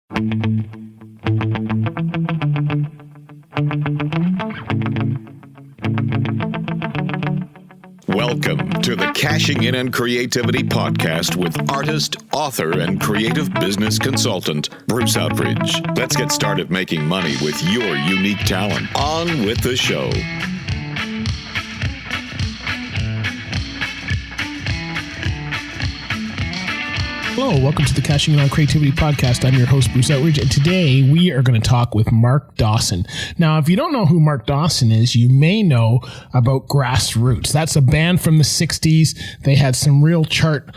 Welcome to the Cashing In on Creativity podcast with artist, author, and creative business consultant, Bruce Outridge. Let's get started making money with your unique talent. On with the show. Hello, welcome to the Cashing In on Creativity podcast. I'm your host, Bruce Outridge, and today we are going to talk with Mark Dawson. Now, if you don't know who Mark Dawson is, you may know about Grassroots. That's a band from the 60s. They had some real chart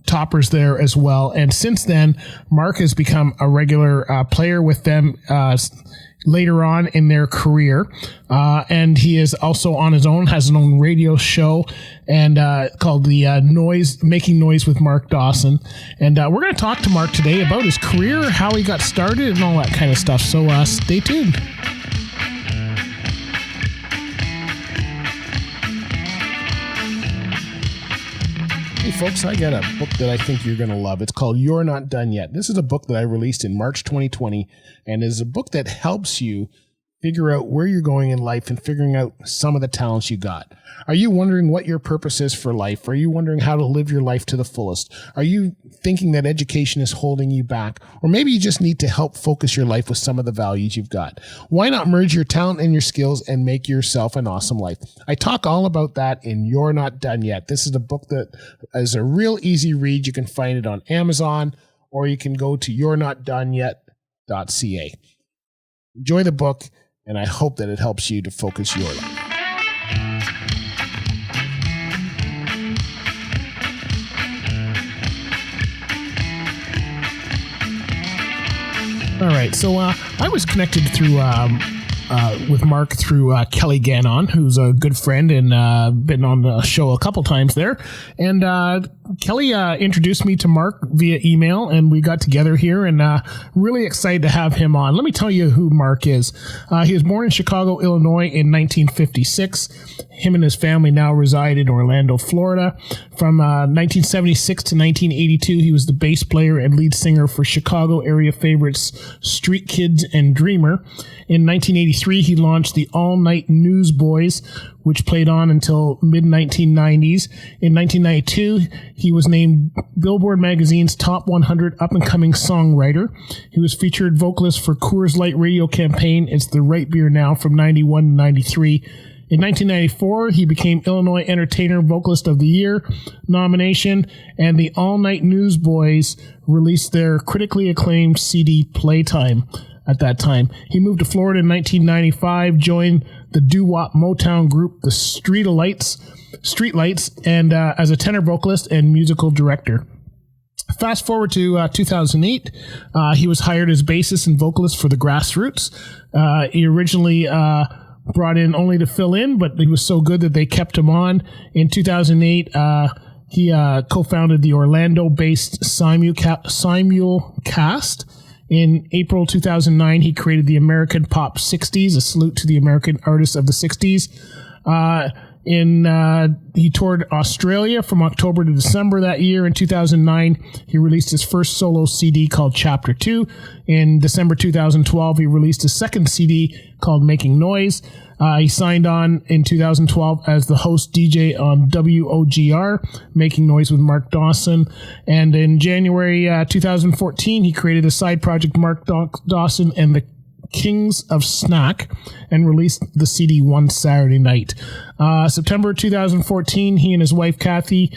toppers there as well, and since then, Mark has become a regular player with them later on in their career, and he is also on his own, has his own radio show, and called the Making Noise with Mark Dawson. And we're going to talk to Mark today about his career, how he got started, and all that kind of stuff. So stay tuned. Hey folks, I got a book that I think you're going to love. It's called You're Not Done Yet. This is a book that I released in March 2020, and is a book that helps you figure out where you're going in life and figuring out some of the talents you got. Are you wondering what your purpose is for life? Are you wondering how to live your life to the fullest? Are you thinking that education is holding you back? Or maybe you just need to help focus your life with some of the values you've got. Why not merge your talent and your skills and make yourself an awesome life? I talk all about that in You're Not Done Yet. This is a book that is a real easy read. You can find it on Amazon, or you can go to you'renotdoneyet.ca. Enjoy the book, and I hope that it helps you to focus your life. All right, so I was connected through with Mark through Kelly Gannon, who's a good friend and been on the show a couple times there. And Kelly introduced me to Mark via email, and we got together here, and really excited to have him on. Let me tell you who Mark is. He was born in Chicago, Illinois in 1956. Him and his family now reside in Orlando, Florida. From 1976 to 1982, he was the bass player and lead singer for Chicago area favorites Street Kids and Dreamer. In 1983, he launched the all-night Newsboys, which played on until mid-1990s. In 1992, he was named Billboard Magazine's Top 100 Up-and-Coming Songwriter. He was featured vocalist for Coors Light radio campaign It's the Right Beer Now from 91 to 93. In 1994, he became Illinois Entertainer Vocalist of the Year nomination, and the All Night Newsboys released their critically acclaimed CD Playtime at that time. He moved to Florida in 1995, joined the doo-wop Motown group, the Streetlights, and as a tenor vocalist and musical director. Fast forward to 2008, he was hired as bassist and vocalist for the Grassroots. He originally brought in only to fill in, but he was so good that they kept him on. In 2008, he co-founded the Orlando-based Simulcast. In April 2009, he created the American Pop 60s, a salute to the American artists of the 60s. He toured Australia from October to December that year. In 2009, he released his first solo CD called Chapter 2. In December 2012, he released his second CD called Making Noise. He signed on in 2012 as the host DJ on WOGR, Making Noise with Mark Dawson. And in January 2014, he created a side project, Mark Dawson and the Kings of Snack, and released the CD one Saturday night. September 2014, he and his wife Kathy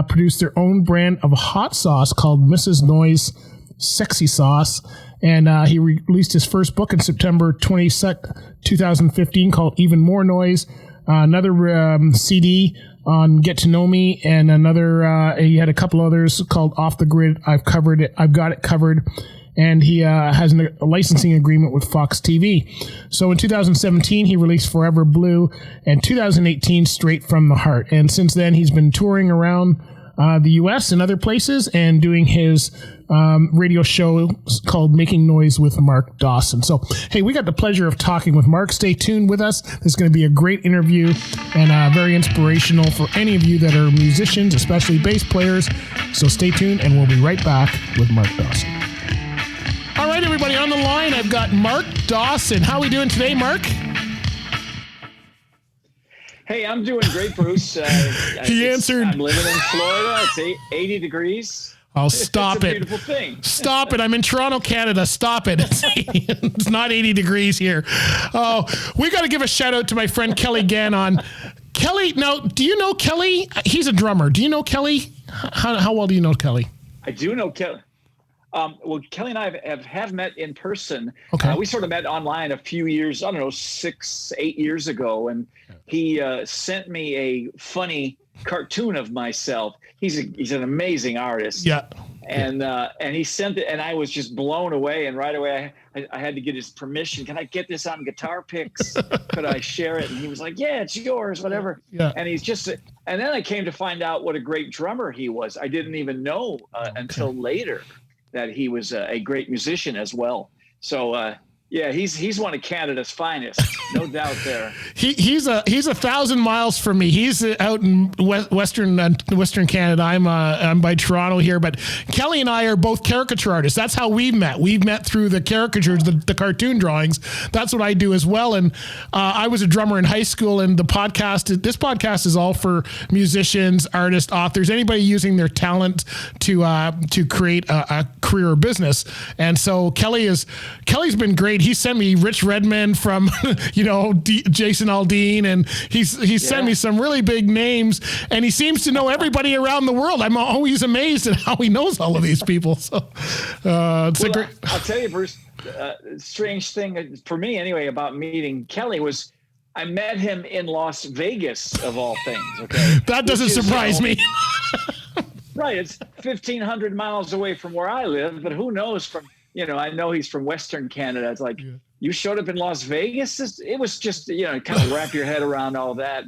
produced their own brand of hot sauce called Mrs. Noise Sexy Sauce, and he released his first book in September 22nd, 2015 called Even More Noise, another CD on Get to Know Me, and another, he had a couple others called Off the Grid, I've Got It Covered, and he has a licensing agreement with Fox TV. So in 2017, he released Forever Blue, and 2018, Straight from the Heart. And since then, he's been touring around the U.S. and other places and doing his radio show called Making Noise with Mark Dawson. So, hey, we got the pleasure of talking with Mark. Stay tuned with us. This is going to be a great interview and very inspirational for any of you that are musicians, especially bass players. So stay tuned, and we'll be right back with Mark Dawson. everybody. On the line, I've got Mark Dawson. How are we doing today, Mark? Hey, I'm doing great, Bruce. He answered. I'm living in Florida. It's 80 degrees. Oh, stop it's a it. beautiful thing. Stop it. I'm in Toronto, Canada. Stop it. It's not 80 degrees here. Oh, we got to give a shout out to my friend Kelly Gannon. Kelly, now, do you know Kelly? He's a drummer. Do you know Kelly? How well do you know Kelly? I do know Kelly. Well, Kelly and I have met in person. Okay. We sort of met online a few years, 6, 8 years ago. And he sent me a funny cartoon of myself. He's an amazing artist. Yeah. And he sent it, and I was just blown away. And right away, I had to get his permission. Can I get this on Guitar Picks? Could I share it? And he was like, "Yeah, it's yours, whatever." Yeah. And and then I came to find out what a great drummer he was. I didn't even know until later that he was a great musician as well. So yeah, he's one of Canada's finest, no doubt there. He's 1,000 miles from me. He's out in Western Canada. I'm by Toronto here, but Kelly and I are both caricature artists. That's how we've met. We've met through the caricatures, the cartoon drawings. That's what I do as well. And I was a drummer in high school, and this podcast is all for musicians, artists, authors, anybody using their talent to create a career or business. And so Kelly's been great. He sent me Rich Redmond from, Jason Aldean, and he's sent me some really big names, and he seems to know everybody around the world. I'm always amazed at how he knows all of these people. So I'll tell you, Bruce, strange thing for me anyway about meeting Kelly was I met him in Las Vegas, of all things. Okay, that doesn't surprise me. Right, it's 1,500 miles away from where I live, but who knows from. I know he's from Western Canada. It's like, you showed up in Las Vegas? It was just, kind of wrap your head around all that.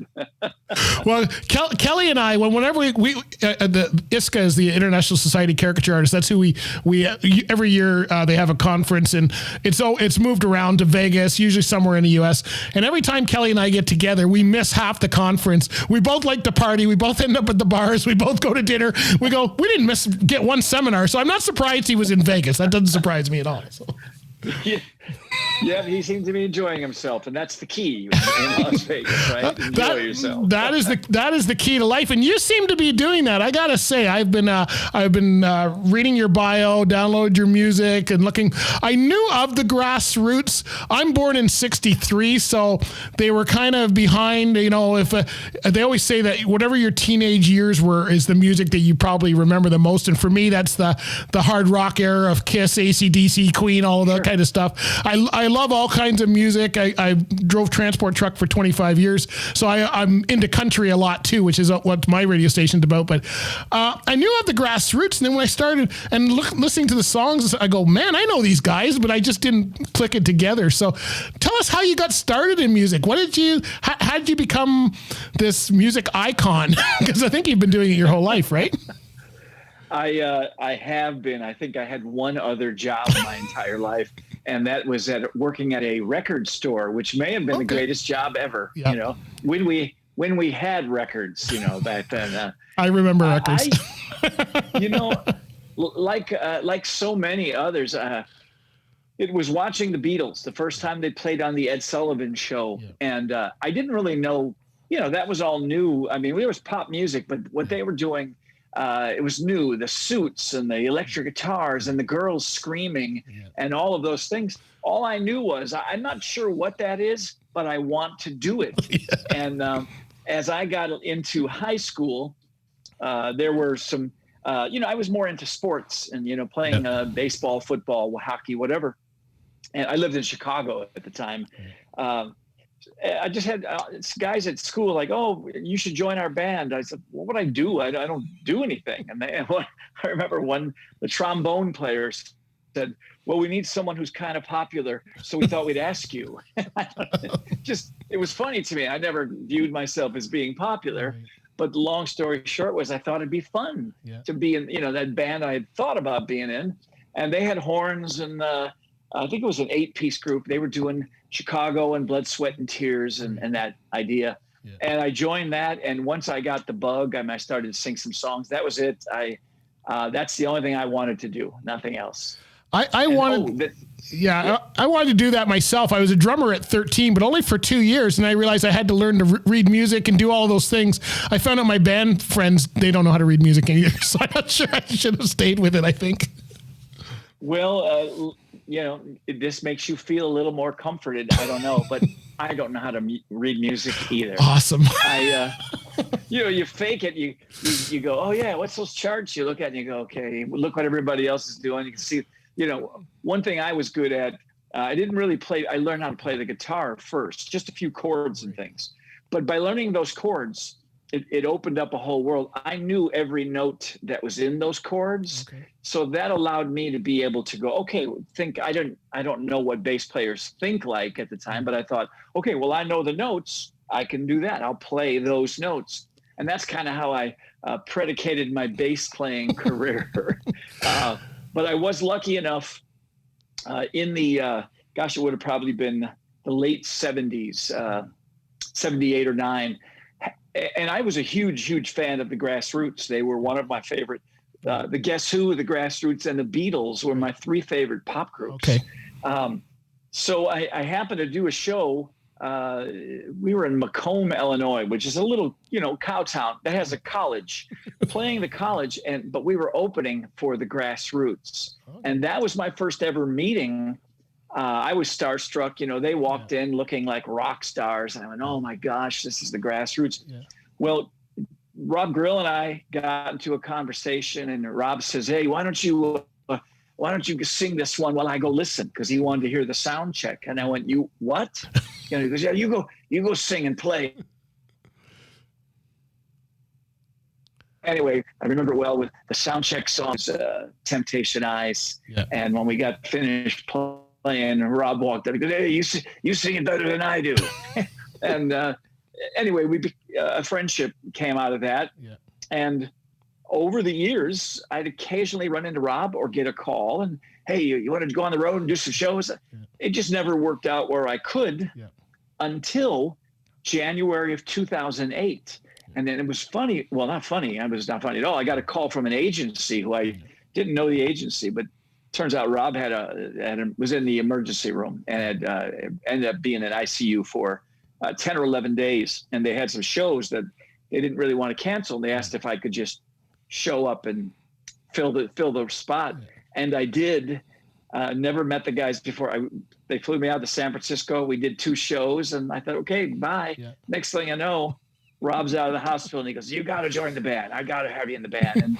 Well, Kelly and I, whenever we the ISCA is the International Society of Caricature Artists. That's who we every year they have a conference, and it's moved around to Vegas, usually somewhere in the U.S. And every time Kelly and I get together, we miss half the conference. We both like to party. We both end up at the bars. We both go to dinner. We didn't get one seminar, so I'm not surprised he was in Vegas. That doesn't surprise me at all. So. Yeah, he seemed to be enjoying himself, and that's the key in Las Vegas, right? Enjoy yourself. That is the key to life, and you seem to be doing that. I gotta say, I've been reading your bio, downloaded your music, and looking. I knew of the Grassroots. I'm born in '63, so they were kind of behind. If they always say that whatever your teenage years were is the music that you probably remember the most, and for me, that's the hard rock era of Kiss, AC/DC, Queen, all of that kind of stuff. I love all kinds of music. I drove transport truck for 25 years, so I'm into country a lot too, which is what my radio station's about. But I knew of the Grassroots, and then when I started and listening to the songs, I go, man, I know these guys, but I just didn't click it together. So tell us how you got started in music. How did you become this music icon? Because I think you've been doing it your whole life, right? I have been. I think I had one other job my entire life, and that was working at a record store, which may have been the greatest job ever. Yep. When we had records, back then. I remember records. Like so many others, it was watching the Beatles the first time they played on the Ed Sullivan Show, and I didn't really know. That was all new. I mean, it was pop music, but what they were doing. It was new, the suits and the electric guitars and the girls screaming and all of those things. All I knew was I'm not sure what that is, but I want to do it. And as I got into high school, there were some, I was more into sports and, playing baseball, football, hockey, whatever. And I lived in Chicago at the time. I just had guys at school like, oh, you should join our band. I said, what would I do? I don't do anything. And I remember the trombone player said, well, we need someone who's kind of popular. So we thought we'd ask you. It was funny to me. I never viewed myself as being popular. Right. But the long story short was I thought it'd be fun to be in, that band I had thought about being in. And they had horns and I think it was an 8-piece group. They were doing Chicago and Blood, Sweat, and Tears and that idea. Yeah. And I joined that. And once I got the bug, I started to sing some songs. That was it. That's the only thing I wanted to do, nothing else. I wanted to do that myself. I was a drummer at 13, but only for 2 years. And I realized I had to learn to read music and do all of those things. I found out my band friends, they don't know how to read music either. So I'm not sure I should have stayed with it, I think. Well, this makes you feel a little more comforted. I don't know, but I don't know how to read music either. Awesome. You fake it. You go, oh yeah, what's those charts? You look at it and you go, okay, look what everybody else is doing. You can see, one thing I was good at, I didn't really play. I learned how to play the guitar first, just a few chords and things. But by learning those chords, it opened up a whole world. I knew every note that was in those chords. Okay. So that allowed me to be able to go, okay, I don't know what bass players think like at the time, but I thought, okay, well, I know the notes. I can do that. I'll play those notes. And that's kind of how I predicated my bass playing career. But I was lucky enough in the, it would have probably been the late 70s, 78 or 9. And I was a huge fan of the Grassroots. They were one of my favorite. The Guess Who, the Grassroots, and the Beatles were my 3 favorite pop groups. Okay. So I happened to do a show. We were in Macomb, Illinois, which is a little, cow town that has a college. Playing the college, but we were opening for the Grassroots, and that was my first ever meeting. I was starstruck. They walked in looking like rock stars, and I went, "Oh my gosh, this is the Grassroots." Yeah. Well, Rob Grill and I got into a conversation, and Rob says, "Hey, why don't you sing this one while I go listen?" Because he wanted to hear the sound check. And I went, "You what?" He goes, "Yeah, you go sing and play." Anyway, I remember well with the sound check songs, Temptation Eyes, and when we got finished playing, Rob walked up and goes, "Hey, you sing it better than I do." And anyway, a friendship came out of that. Yeah. And over the years, I'd occasionally run into Rob or get a call and, "Hey, you want to go on the road and do some shows?" Yeah. It just never worked out where I could until January of 2008. And then it was funny. Well, not funny. It was not funny at all. I got a call from an agency who I didn't know the agency, but turns out Rob was in the emergency room and had ended up being in ICU for 10 or 11 days. And they had some shows that they didn't really want to cancel. And they asked if I could just show up and fill the spot. And I did. Never met the guys before. They flew me out to San Francisco. We did 2 shows and I thought, okay, bye. Yeah. Next thing I know, Rob's out of the hospital and he goes, "You got to join the band. I got to have you in the band." And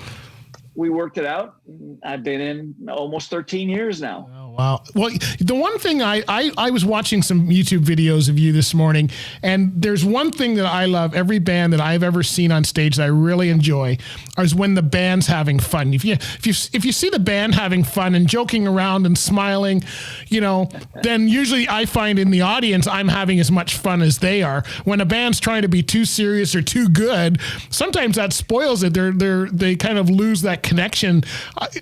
we worked it out. I've been in almost 13 years now. Oh, wow. Well, the one thing I was watching some YouTube videos of you this morning, and there's one thing that I love, every band that I've ever seen on stage that I really enjoy is when the band's having fun. If you see the band having fun and joking around and smiling, then usually I find in the audience I'm having as much fun as they are. When a band's trying to be too serious or too good, sometimes that spoils it. They kind of lose that connection.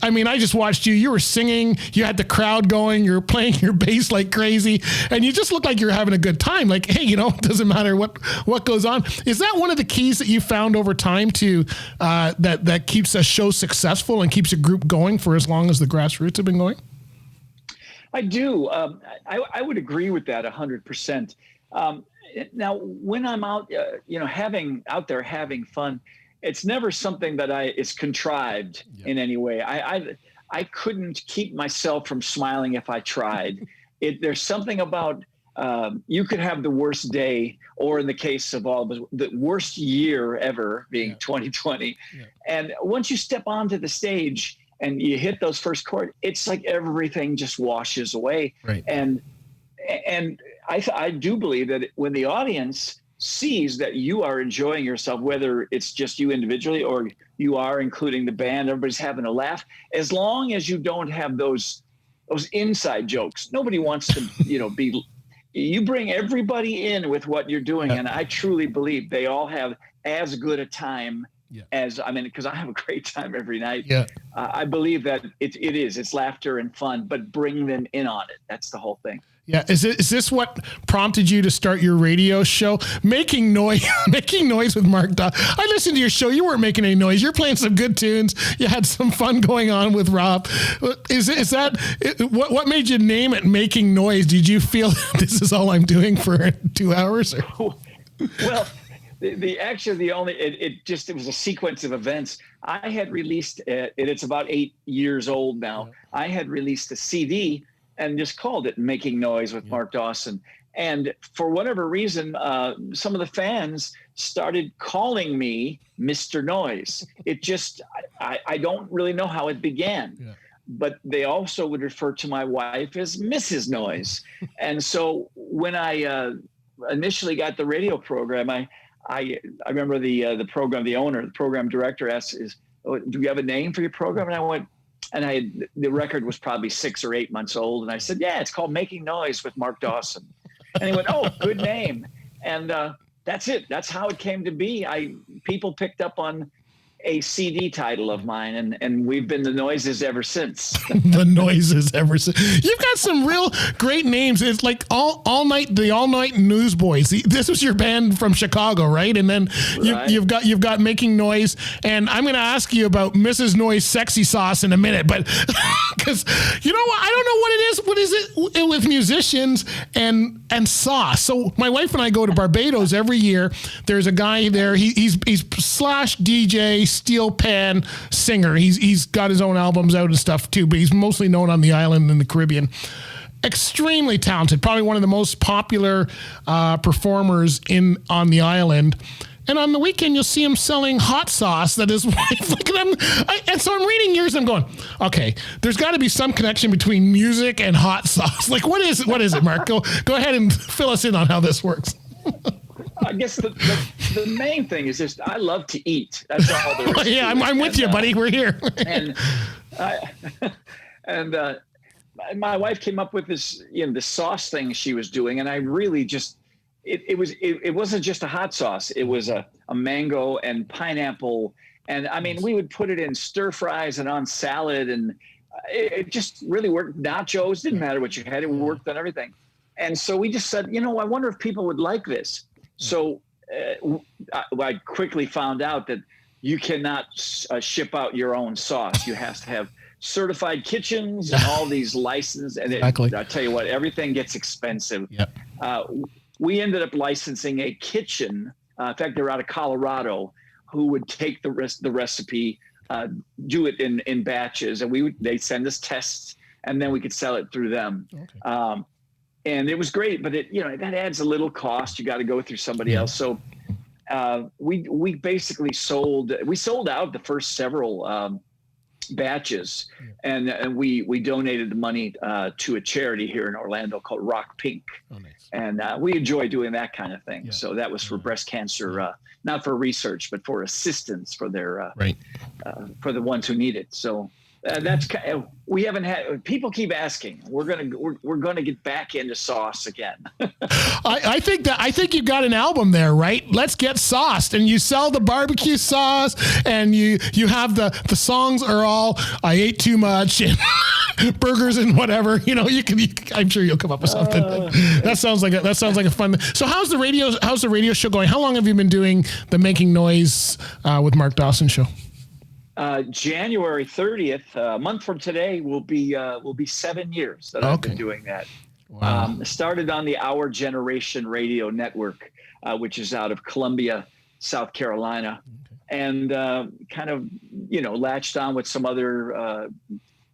I mean, I just watched you were singing, you had the crowd going, you're playing your bass like crazy, and you just look like you're having a good time. Like, hey, it doesn't matter what goes on. Is that one of the keys that you found over time to that keeps a show successful and keeps a group going for as long as the Grassroots have been going? I do. I would agree with that 100%. Now, when I'm out, having fun, it's never something that is contrived in any way. I couldn't keep myself from smiling if I tried. There's something about you could have the worst day, or in the case of all of us, the worst year ever, being 2020. Yeah. And once you step onto the stage and you hit those first chords, it's like everything just washes away. Right. And I do believe that when the audience sees that you are enjoying yourself, whether it's just you individually or you are including the band, everybody's having a laugh, as long as you don't have those inside jokes. Nobody wants to, you bring everybody in with what you're doing. And I truly believe they all have as good a time because I have a great time every night. Yeah. I believe that it's laughter and fun, but bring them in on it. That's the whole thing. Yeah. Is this what prompted you to start your radio show? Making noise with Mark Dawson. I listened to your show. You weren't making any noise. You're playing some good tunes. You had some fun going on with Rob. What made you name it Making Noise? Did you feel this is all I'm doing for 2 hours? Or? Well, it was a sequence of events. I had released it. It's about 8 years old now. Yeah. I had released a CD and just called it Making Noise with Mark Dawson. And for whatever reason, some of the fans started calling me Mr. Noise. It just, I don't really know how it began. Yeah. But they also would refer to my wife as Mrs. Noise. And so when I initially got the radio program, I remember the program director asked, do you have a name for your program? And I went, the record was probably 6 or 8 months old. And I said, yeah, it's called Making Noise with Mark Dawson. And he went, oh, good name. And that's it. That's how it came to be. People picked up on a CD title of mine, and we've been the Noises ever since. The Noises ever since. You've got some real great names. It's like all night Newsboys. This was your band from Chicago, right? And then you've got Making Noise, and I'm going to ask you about Mrs. Noise Sexy Sauce in a minute, but because you know what, I don't know what it is. What is it with musicians and sauce? So my wife and I go to Barbados every year. There's a guy there. He's slash DJ, steel pan singer. He's got his own albums out and stuff too, but he's mostly known on the island in the Caribbean. Extremely talented, probably one of the most popular performers on the island. And on the weekend, you'll see him selling hot sauce that his wife, look at him. And so I'm reading yours and I'm going, okay, there's got to be some connection between music and hot sauce. Like, what is it, Mark? Go ahead and fill us in on how this works. I guess the main thing is just I love to eat. That's all there is. Yeah, I'm with you, buddy. We're here. and my wife came up with this, the sauce thing she was doing, and I really just it wasn't just a hot sauce. It was a mango and pineapple, and I mean we would put it in stir fries and on salad, and it just really worked. Nachos, didn't matter what you had; it worked on everything. And so we just said, I wonder if people would like this. So I quickly found out that you cannot ship out your own sauce. You have to have certified kitchens and all these licenses. And exactly. I tell you what, everything gets expensive. Yep. We ended up licensing a kitchen. In fact, they're out of Colorado, who would take the recipe, do it in batches, and they'd send us tests, and then we could sell it through them. Okay. And it was great, but that adds a little cost. You got to go through somebody else. So we basically sold out the first several batches, and we donated the money to a charity here in Orlando called Rock Pink. Oh, nice. And we enjoy doing that kind of thing. Yeah. So that was for breast cancer, not for research, but for assistance for their for the ones who need it. So. That's we haven't had. People keep asking. We're gonna get back into sauce again. I think you've got an album there, right? Let's get sauced, and you sell the barbecue sauce, and you have the songs are all I ate too much and burgers and whatever. I'm sure you'll come up with something. That sounds like a fun. So how's the radio show going? How long have you been doing the Making Noise with Mark Dawson show? January 30th, a month from today, will be 7 years that I've been doing that. Wow. Started on the Our Generation Radio Network, which is out of Columbia, South Carolina, and kind of latched on with some other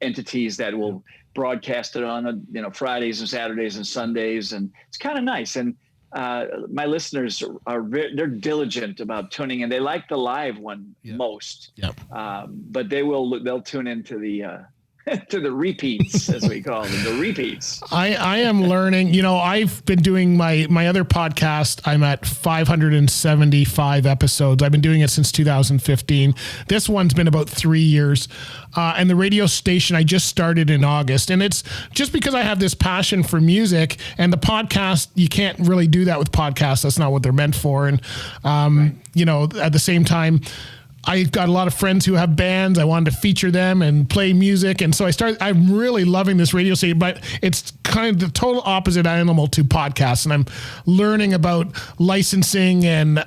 entities that will broadcast it on Fridays and Saturdays and Sundays, and it's kind of nice. And my listeners they're diligent about tuning in. They like the live one most, but they'll tune into the to the repeats, as we call them, the repeats. I am learning. I've been doing my other podcast. I'm at 575 episodes. I've been doing it since 2015. This one's been about 3 years. And the radio station I just started in August. And it's just because I have this passion for music, and the podcast, you can't really do that with podcasts. That's not what they're meant for. And, at the same time, I've got a lot of friends who have bands. I wanted to feature them and play music. And so I'm really loving this radio station, but it's kind of the total opposite animal to podcasts. And I'm learning about licensing and,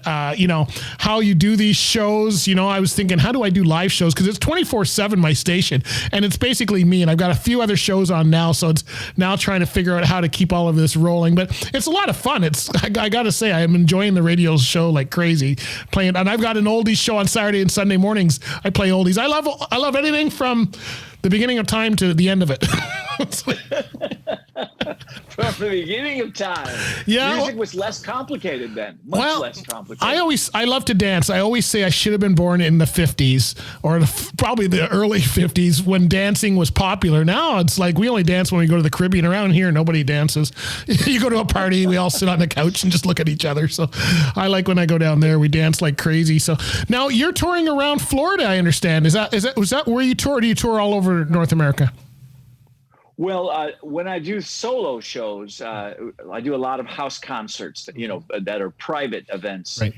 how you do these shows. I was thinking, how do I do live shows? Because it's 24/7, my station, and it's basically me. And I've got a few other shows on now. So it's now trying to figure out how to keep all of this rolling. But it's a lot of fun. I got to say, I'm enjoying the radio show like crazy playing. And I've got an oldies show on Saturday and Sunday mornings. I play oldies. I love anything from the beginning of time to the end of it. From the beginning of time. Yeah. Music was less complicated then. Much less complicated. I love to dance. I always say I should have been born in the 50s or probably the early 50s when dancing was popular. Now it's like we only dance when we go to the Caribbean. Around here, nobody dances. You go to a party, we all sit on the couch and just look at each other. So I like when I go down there, we dance like crazy. So now you're touring around Florida, I understand. Was that where you tour? Or do you tour all over North America? Well, when I do solo shows, I do a lot of house concerts that are private events. Right.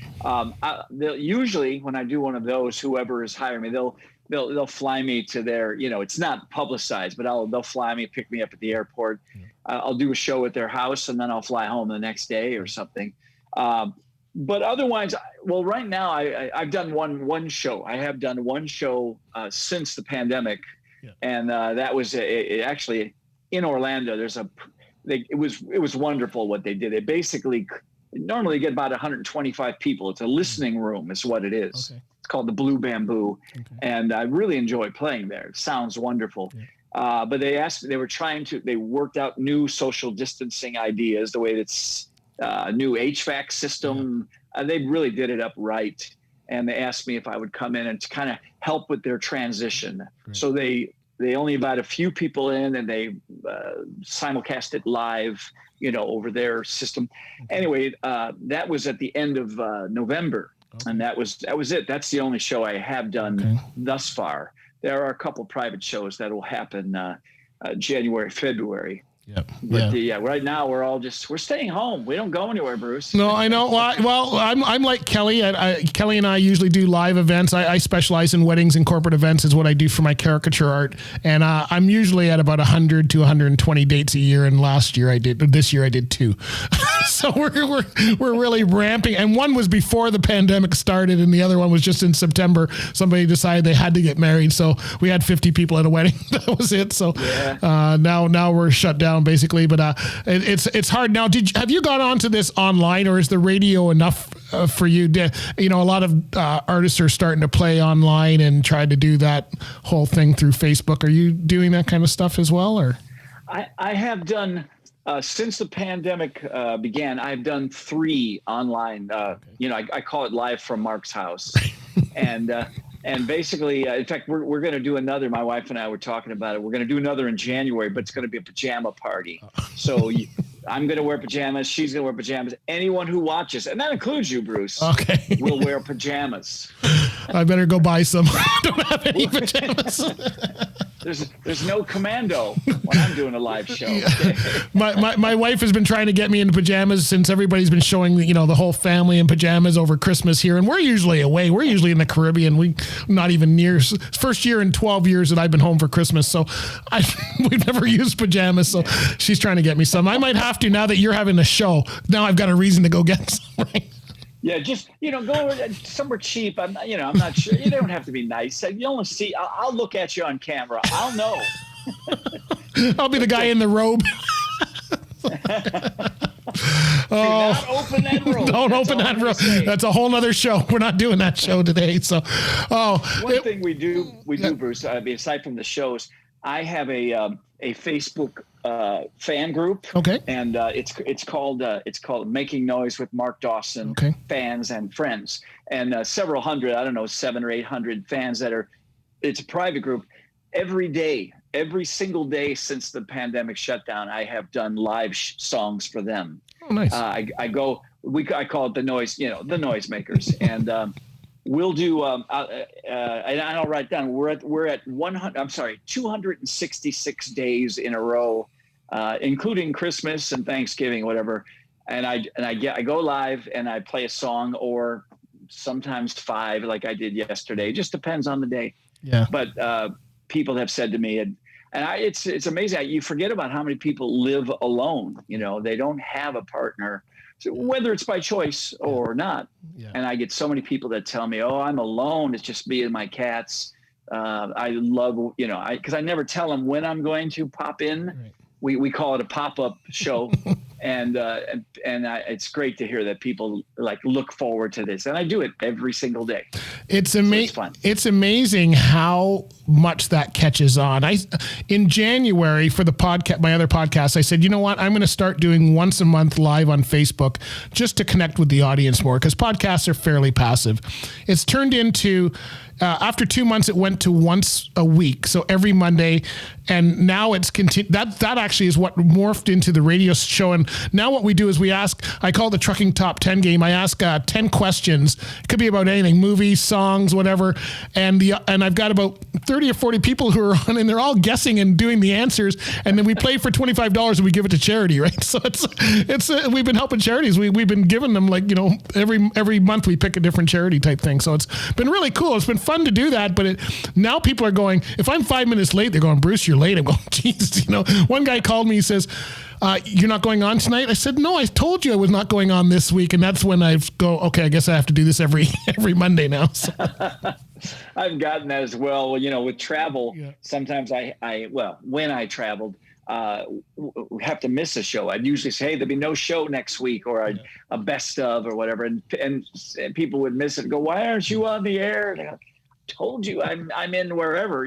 Usually when I do one of those, whoever is hiring me, they'll fly me to their, it's not publicized, but they'll fly me, pick me up at the airport. I'll do a show at their house and then I'll fly home the next day or something. But otherwise, well, right now I've done one show. I have done one show since the pandemic. Yeah. And that was actually in Orlando. It was wonderful what they did. They basically normally get about 125 people. It's a listening room is what it is. Okay. It's called the Blue Bamboo. Okay. And I really enjoy playing there. It sounds wonderful. Yeah. But they worked out new social distancing ideas, the way that's new HVAC system. Yeah. They really did it up right. And they asked me if I would come in and to kind of help with their transition. Great. So they only invite a few people in and they simulcast it live, over their system. Okay. Anyway, that was at the end of November. Okay. And that was it. That's the only show I have done thus far. There are a couple private shows that will happen January, February. Yep. But right now we're staying home. We don't go anywhere, Bruce. No, I know. Well, I'm like Kelly. Kelly and I usually do live events. I specialize in weddings and corporate events is what I do for my caricature art. And I'm usually at about 100 to 120 dates a year. And this year I did 2. So we're really ramping. And one was before the pandemic started and the other one was just in September. Somebody decided they had to get married. So we had 50 people at a wedding. That was it. So now we're shut down basically, but it's hard now. Have you got onto this online or is the radio enough for you? A lot of artists are starting to play online and try to do that whole thing through Facebook. Are you doing that kind of stuff as well? Or I have done since the pandemic began, I've done 3 online, I call it Live from Mark's House. And basically, in fact, we're going to do another. My wife and I were talking about it. We're going to do another in January, but it's going to be a pajama party. So I'm going to wear pajamas. She's going to wear pajamas. Anyone who watches, and that includes you, Bruce, will wear pajamas. I better go buy some. I don't have any pajamas. There's no commando when I'm doing a live show. My wife has been trying to get me into pajamas since everybody's been showing the whole family in pajamas over Christmas here, and we're usually away. We're usually in the Caribbean. We not even near first year in 12 years that I've been home for Christmas, so we've never used pajamas. So she's trying to get me some. I might have to now that you're having a show. Now I've got a reason to go get some. Right? Yeah, just go somewhere cheap. I'm not sure. You don't have to be nice. You only see. I'll look at you on camera. I'll know. I'll be the guy in the robe. Do not open that robe. Don't open that robe. That's a whole nother show. We're not doing that show today. So, one thing we do, Bruce. Aside from the shows, I have a Facebook fan group. Okay. And it's called Making Noise with Mark Dawson. Okay. Fans and friends, and several hundred, 700 or 800 fans it's a private group. Every single day since the pandemic shutdown, I have done live songs for them. Oh, nice. I call it the noise, the noisemakers, and we'll do. And I'll write down. We're at 266 days in a row, including Christmas and Thanksgiving, whatever. And I go live and I play a song or sometimes 5, like I did yesterday. It just depends on the day. Yeah. But people have said to me, and it's amazing. You forget about how many people live alone. You know, they don't have a partner, so whether it's by choice or not. Yeah. And I get so many people that tell me, "Oh, I'm alone. It's just me and my cats." I love, because I never tell them when I'm going to pop in. Right. We call it a pop-up show. And it's great to hear that people like look forward to this, and I do it every single day. It's fun. It's amazing how much that catches on. In January for the podcast, my other podcast, I said, you know what, I'm going to start doing once a month live on Facebook just to connect with the audience more, because podcasts are fairly passive. It's turned into after 2 months, it went to once a week, so every Monday, and now it's that actually is what morphed into the radio show. And now what we do is I call it the Trucking Top 10 game. I ask 10 questions. It could be about anything, movies, songs, whatever. And I've got about 30 or 40 people who are on, and they're all guessing and doing the answers. And then we play for $25 and we give it to charity, right? So it's we've been helping charities. We've been giving them, like, every month we pick a different charity type thing. So it's been really cool. It's been fun to do that. But now people are going, if I'm 5 minutes late, they're going, Bruce, you're late. I'm going, Jesus, One guy called me, he says, you're not going on tonight? I said, no, I told you I was not going on this week. And that's when I go, okay, I guess I have to do this every Monday now. So. I've gotten that as well. With travel, sometimes when I traveled, we have to miss a show. I'd usually say, hey, there'll be no show next week, or a best of or whatever. And people would miss it and go, why aren't you on the air? And I go, told you I'm in wherever,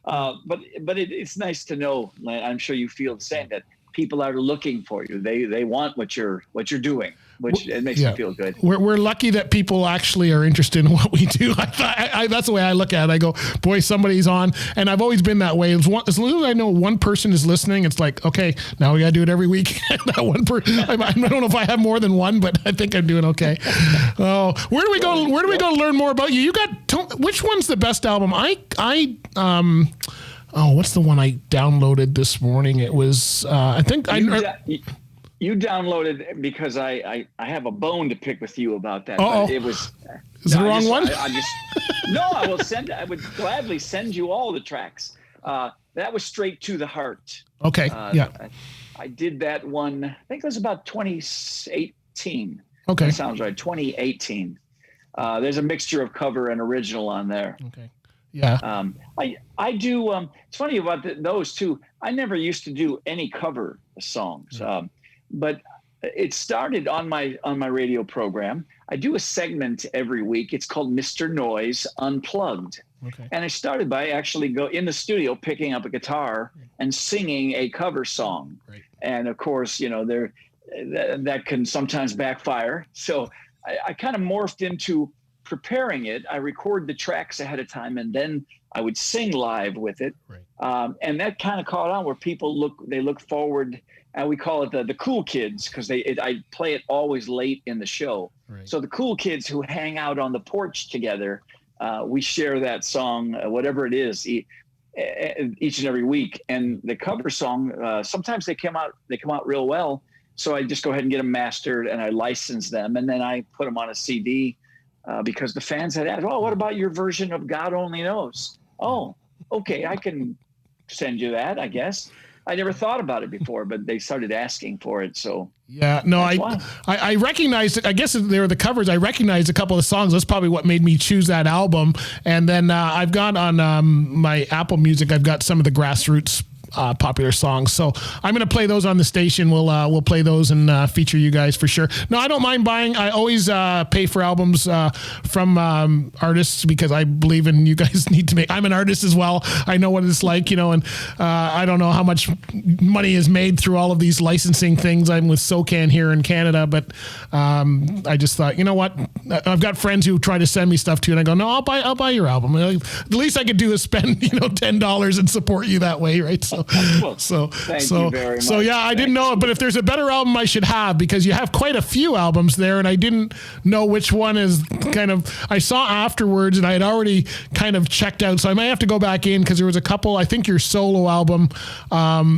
but it's nice to know. I'm sure you feel the same, that people are looking for you. They want what you're doing, which it makes me feel good. We're lucky that people actually are interested in what we do. That's the way I look at it. I go, boy, somebody's on. And I've always been that way. As long as I know one person is listening, it's like, okay, now we got to do it every week. That one person, I don't know if I have more than one, but I think I'm doing okay. Oh, where do we go? Where do we go to learn more about you? You got, which one's the best album? What's the one I downloaded this morning? It was, I think you downloaded, because I have a bone to pick with you about that. Uh-oh. But it was. Is it the wrong one? I would gladly send you all the tracks. That was Straight to the Heart. Okay. I did that one. I think it was about 2018. Okay. That sounds right. 2018. There's a mixture of cover and original on there. Okay. Yeah. I do. It's funny about those two. I never used to do any cover songs, but it started on my radio program. I do a segment every week. It's called Mr. Noise Unplugged. Okay. And I started by actually go in the studio, picking up a guitar and singing a cover song. Right. And of course, that can sometimes backfire. So I kind of morphed into preparing it. I record the tracks ahead of time, and then I would sing live with it. Right. And that kind of caught on, where people look forward, and we call it the cool kids, because I play it always late in the show. Right. So the cool kids who hang out on the porch together, we share that song, whatever it is, each and every week. And the cover song, sometimes they come out real well. So I just go ahead and get them mastered, and I license them, and then I put them on a CD. Because the fans had asked, what about your version of God Only Knows? Oh, okay, I can send you that, I guess. I never thought about it before, but they started asking for it. So yeah, no, I recognized it. I guess they were the covers. I recognized a couple of songs. That's probably what made me choose that album. And then I've got on my Apple Music, I've got some of the Grassroots popular songs. So I'm going to play those on the station. We'll play those and feature you guys for sure. No, I don't mind buying. I always pay for albums from artists, because I believe in you guys need to make. I'm an artist as well. I know what it's like, and I don't know how much money is made through all of these licensing things. I'm with SOCAN here in Canada, but I just thought, you know what? I've got friends who try to send me stuff too, and I go, no, I'll buy your album. The least I could do is spend $10 and support you that way, right? So Thank you very much. So yeah, I didn't know it, but if there's a better album I should have, because you have quite a few albums there, and I didn't know which one is kind of, I saw afterwards and I had already kind of checked out. So I might have to go back in, because there was a couple. I think your solo album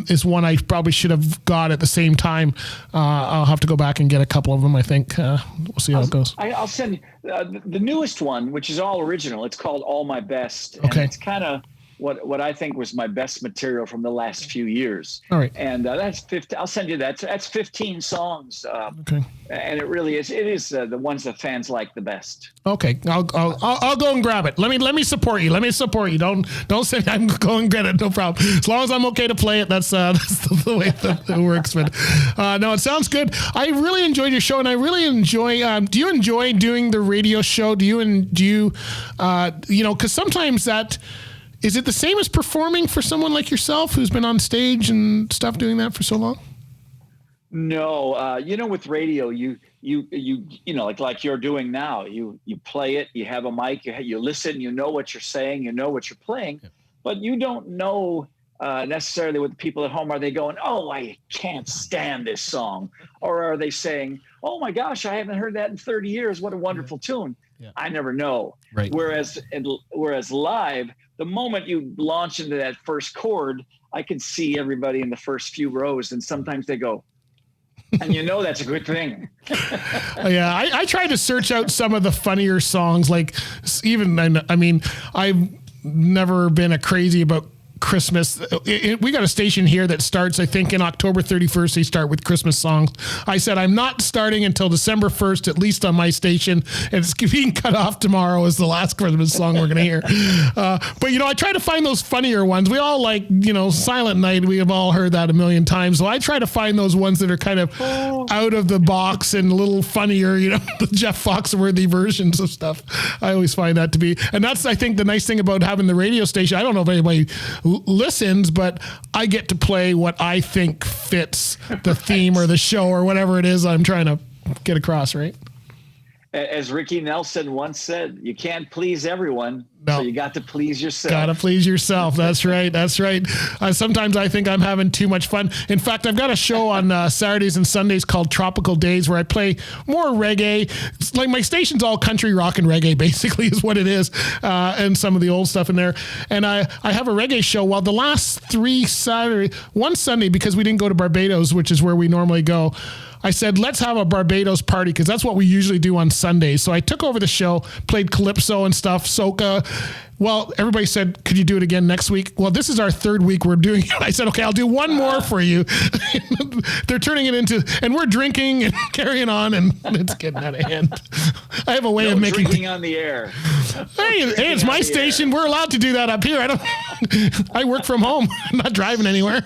is one I probably should have got at the same time. I'll have to go back and get a couple of them, I think. We'll see how it goes. I'll send you the newest one, which is all original. It's called All My Best. Okay. And it's kind of what I think was my best material from the last few years. All right. And that's 50. I'll send you that. That's 15 songs. Okay. And it really is. It is the ones that fans like the best. Okay. I'll go and grab it. Let me support you. Don't say I'm going and get it. No problem. As long as I'm okay to play it, that's the way that it works. But no, it sounds good. I really enjoyed your show, and I really enjoy. Do you enjoy doing the radio show? Do you because sometimes that. Is it the same as performing for someone like yourself who's been on stage and stuff doing that for so long? No, with radio, you like you're doing now, you play it, you have a mic, you listen, you know what you're saying, you know what you're playing, but you don't know necessarily what the people at home, are they going, oh, I can't stand this song? Or are they saying, oh my gosh, I haven't heard that in 30 years. What a wonderful tune. Yeah. I never know. Right. Whereas live, the moment you launch into that first chord, I can see everybody in the first few rows, and sometimes they go, and that's a good thing. Yeah, I tried to search out some of the funnier songs, like I've never been a crazy about Christmas. We got a station here that starts, I think, in October 31st. They start with Christmas songs. I said, I'm not starting until December 1st, at least on my station. And it's being cut off tomorrow is the last Christmas song we're going to hear. But, I try to find those funnier ones. We all like, Silent Night. We have all heard that a million times. So I try to find those ones that are kind of out of the box and a little funnier, the Jeff Foxworthy versions of stuff. I always find that to be. And that's, I think, the nice thing about having the radio station. I don't know if anybody listens, but I get to play what I think fits the theme or the show or whatever it is I'm trying to get across, right? As Ricky Nelson once said, you can't please everyone. No. So you got to please yourself. Got to please yourself. That's right. That's right. Sometimes I think I'm having too much fun. In fact, I've got a show on Saturdays and Sundays called Tropical Days where I play more reggae. It's like my station's all country rock and reggae, basically, is what it is. And some of the old stuff in there. And I have a reggae show. Well, the last one Sunday, because we didn't go to Barbados, which is where we normally go, I said, let's have a Barbados party, because that's what we usually do on Sundays. So I took over the show, played calypso and stuff, soca. Well, everybody said, could you do it again next week? Well, this is our third week we're doing it. I said, okay, I'll do one more for you. They're turning it into, and we're drinking and carrying on, and it's getting out of hand. I have a way of making drinking on the air. Hey, it's my station. We're allowed to do that up here. I work from home. I'm not driving anywhere.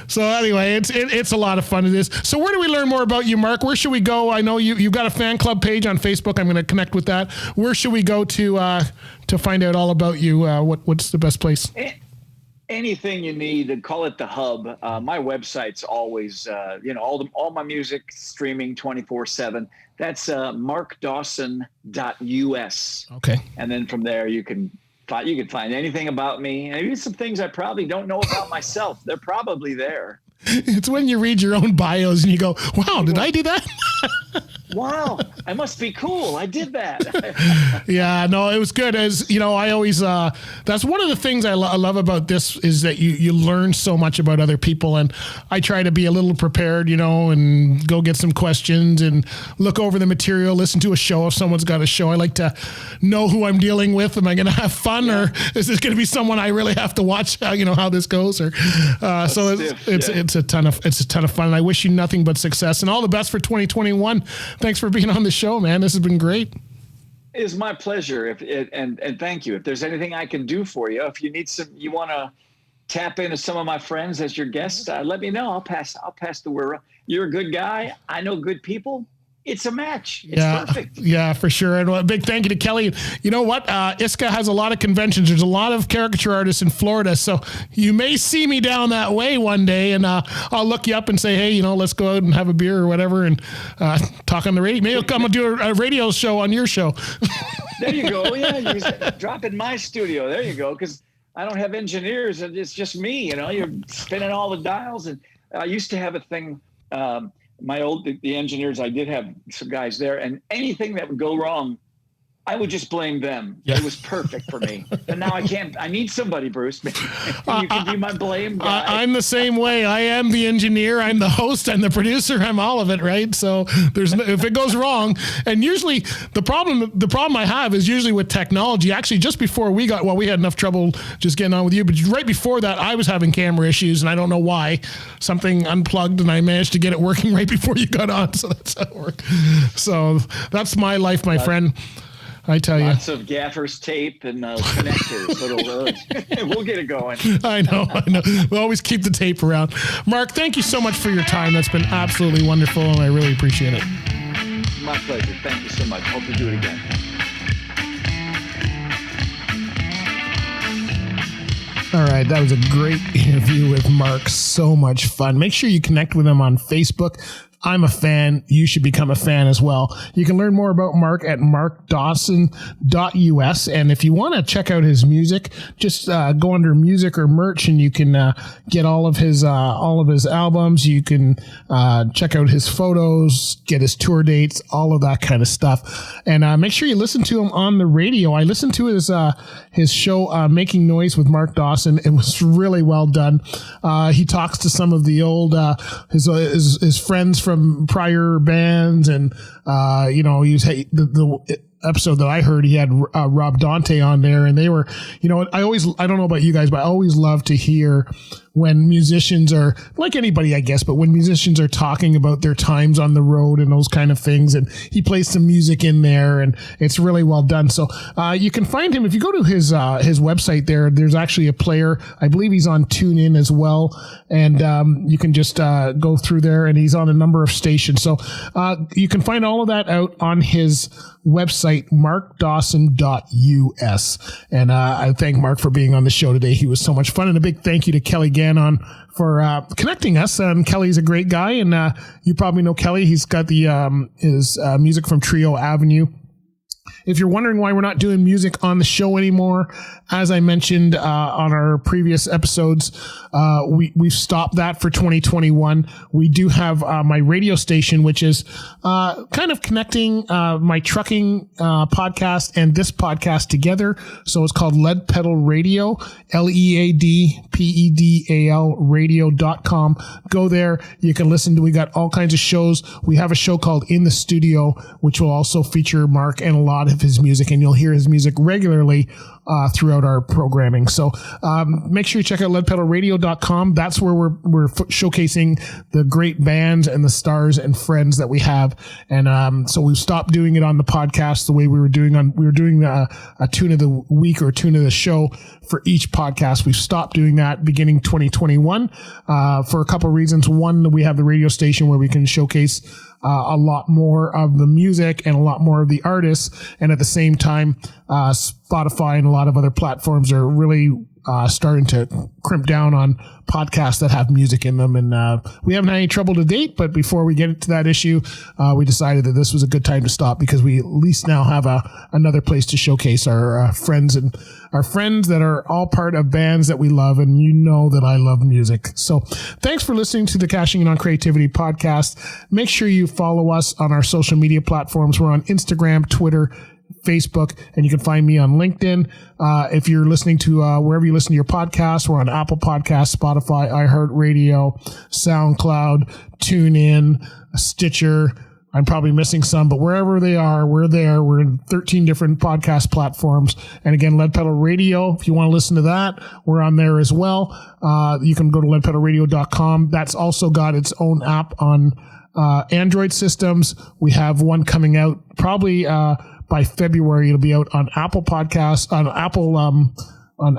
So anyway, it's a lot of fun. It is. So where do we learn more about you, Mark? Where should we go? I know you've got a fan club page on Facebook. I'm going to connect with that. Where should we go to find out all about you? What's the best place? Anything you need, call it the hub. My website's always, all my music streaming 24/7. That's markdawson.us. Okay. And then from there you can find anything about me, and even some things I probably don't know about myself. They're probably there. It's when you read your own bios and you go, wow, did I do that? Wow, I must be cool. I did that. Yeah, no, it was good. As I always, that's one of the things I love about this is that you learn so much about other people. And I try to be a little prepared, and go get some questions and look over the material, listen to a show if someone's got a show. I like to know who I'm dealing with. Am I going to have fun or is this going to be someone I really have to watch, how this goes? Or so it's a ton of fun. And I wish you nothing but success and all the best for 2021. Thanks for being on the show, man. This has been great. It is my pleasure. And thank you. If there's anything I can do for you, if you need you want to tap into some of my friends as your guests, let me know. I'll pass the word. You're a good guy. I know good people. It's a match. It's perfect. Yeah, for sure. And a big thank you to Kelly. You know what? ISCA has a lot of conventions. There's a lot of caricature artists in Florida. So you may see me down that way one day, and I'll look you up and say, hey, let's go out and have a beer or whatever and talk on the radio. Maybe I'll come and do a radio show on your show. There you go. Yeah, you drop in my studio. There you go. Because I don't have engineers, and it's just me. You're spinning all the dials. And I used to have a thing. The engineers, I did have some guys there, and anything that would go wrong, I would just blame them. Yeah. It was perfect for me. But now I can't. I need somebody, Bruce. You can be my blame guy. I'm the same way. I am the engineer. I'm the host. I'm the producer. I'm all of it, right? So if it goes wrong, and usually the problem I have is usually with technology. Actually, just before we had enough trouble just getting on with you, but right before that, I was having camera issues, and I don't know why. Something unplugged, and I managed to get it working right before you got on. So that's how it worked. So that's my life, my friend. I tell you. Lots of gaffer's tape and connectors. We'll get it going. I know. We always keep the tape around. Mark, thank you so much for your time. That's been absolutely wonderful, and I really appreciate it. My pleasure. Thank you so much. Hope to do it again. All right, that was a great interview with Mark. So much fun. Make sure you connect with him on Facebook. I'm a fan. You should become a fan as well. You can learn more about Mark at markdawson.us. And if you want to check out his music, just go under music or merch, and you can get all of his albums. You can check out his photos, get his tour dates, all of that kind of stuff. And make sure you listen to him on the radio. I listened to his show, Making Noise with Mark Dawson. It was really well done. He talks to some of the old his friends from prior bands, and he was the episode that I heard, he had Rob Dante on there, and they were, I don't know about you guys, but I always love to hear when musicians are, like anybody, I guess, but when musicians are talking about their times on the road and those kind of things, and he plays some music in there, and it's really well done. So you can find him if you go to his website there. There's actually a player. I believe he's on TuneIn as well, and you can just go through there, and he's on a number of stations. So you can find all of that out on his website, markdawson.us. And I thank Mark for being on the show today. He was so much fun, and a big thank you to Kelly Gannon for connecting us. Kelly's a great guy, and you probably know Kelly. He's got his music from Trio Avenue. If you're wondering why we're not doing music on the show anymore, as I mentioned on our previous episodes, we've stopped that for 2021. We do have my radio station, which is kind of connecting my trucking podcast and this podcast together. So it's called Lead Pedal Radio, LEADPEDAL radio.com. Go there. You can listen to, we got all kinds of shows. We have a show called In the Studio, which will also feature Mark and a lot of his music, and you'll hear his music regularly throughout our programming. So make sure you check out leadpedalradio.com. That's where we're showcasing the great bands and the stars and friends that we have. And so we've stopped doing it on the podcast the way we were doing a tune of the week or tune of the show for each podcast. We've stopped doing that beginning 2021 for a couple of reasons. One, we have the radio station where we can showcase a lot more of the music and a lot more of the artists. And at the same time, Spotify and a lot of other platforms are really starting to crimp down on podcasts that have music in them. And we haven't had any trouble to date, but before we get into that issue, we decided that this was a good time to stop, because we at least now have another place to showcase our friends and our friends that are all part of bands that we love. And you know that I love music. So thanks for listening to the Cashing In on Creativity podcast. Make sure you follow us on our social media platforms. We're on Instagram, Twitter, Facebook, and you can find me on LinkedIn. If you're listening to wherever you listen to your podcasts, we're on Apple Podcasts, Spotify, iHeartRadio, SoundCloud, TuneIn, Stitcher. I'm probably missing some, but wherever they are, we're there. We're in 13 different podcast platforms. And again, Lead Pedal Radio, if you want to listen to that, we're on there as well. You can go to leadpedalradio.com. That's also got its own app on Android systems. We have one coming out probably by February. It'll be out on Apple Podcasts, on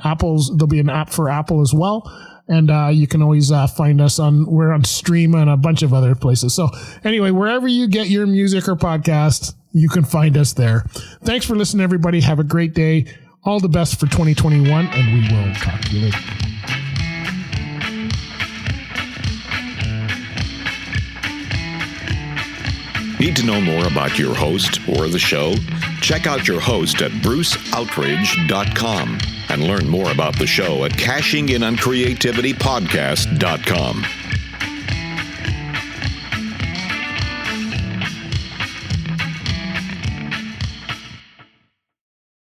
Apple's. There'll be an app for Apple as well. And you can always find us we're on Stream and a bunch of other places. So anyway, wherever you get your music or podcast, you can find us there. Thanks for listening, everybody. Have a great day. All the best for 2021, and we will talk to you later. Need to know more about your host or the show? Check out your host at bruceoutridge.com and learn more about the show at cashinginoncreativitypodcast.com.